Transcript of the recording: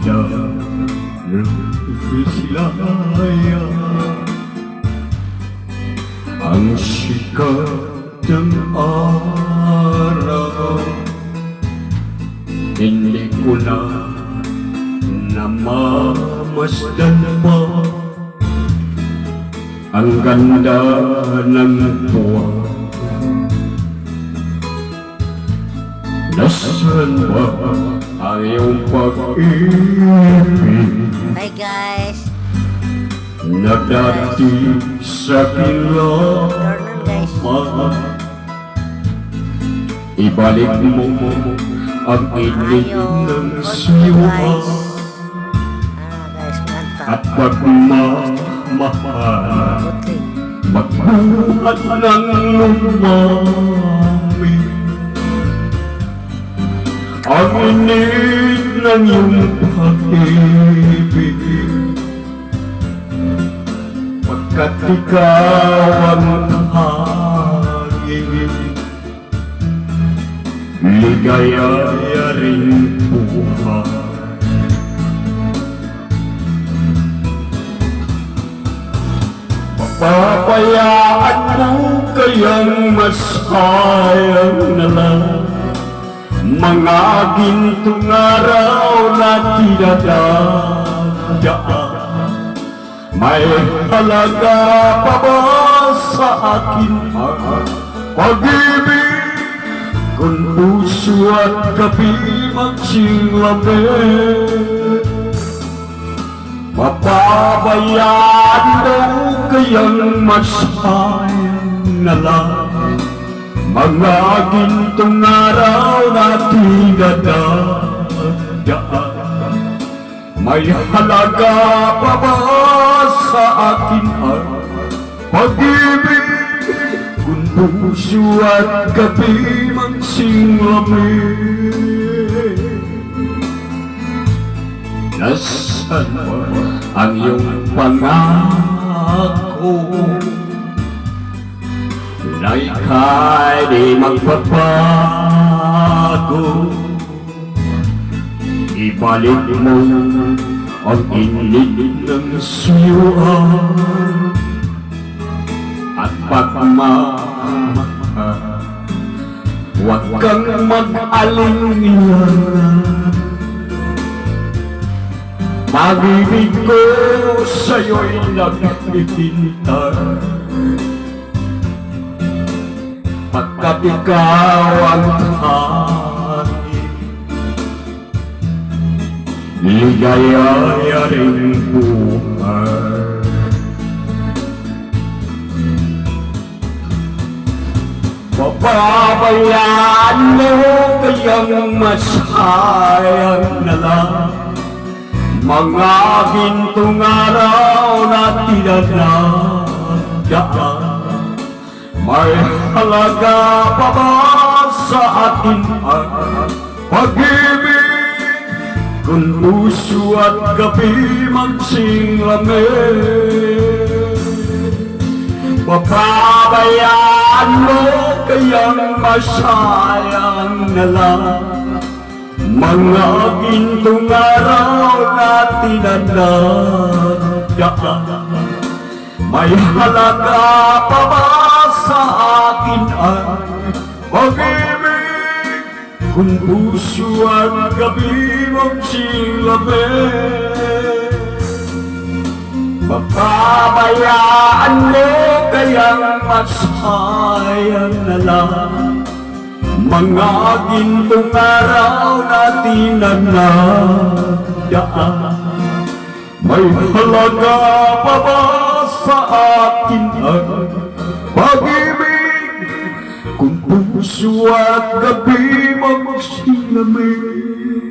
ko lang nagsilaya ang sikat ng araw. Hindi ko na namamasdan pa ang ganda ng buwan. Nasaan ba ang iyong pag-ibig Hi guys! na dati sa Turn guys! kilama? Ibalik mo ang init ng siwa guys, kanta. at pagmamahal. Putri. Magbuhat ng lumami ang init ng iyong pag-ibig, pagkat ikaw ang hangin, ligaya rin buhay. Papayaan mo kayang masayang na lang mga gintong araw na tinadadaan. May halaga pa ba sa akin ang pag-ibig kung puso at gabi magsilabit? Mapabayaan mo kayang masayang na lang mga gintong araw na tinadadaan. May halaga pa ba sa akin ang pag-ibig kung puso at gabi magsilabit? Nasaan ba ang iyong pangako na ika'y di magbabago? Ibalik mo ang init ng siwa at pagmamahal. Huwag kang mag-alinlangan, pag-ibig ko sa'yo'y nagtitintay, pagkat ikaw ang hangin, ligaya rin buhay. Papabayaan mo kayang masayang na lang mga gintong araw na tinadadaan. May halaga pa ba sa atin ang pag-ibig kung puso at gabi magsilabit? Papabayaan mo kayang masayang na lang mga gintong araw na tinadadaan. May halaga pa ba sa akin ang pag-ibig kung puso at gabi magsilabit? Papabayaan mo kayang masayang na lang mga gintong araw na tinadadaan. May halaga pa ba sa akin ang pag-ibig kung puso at gabi magsilabit?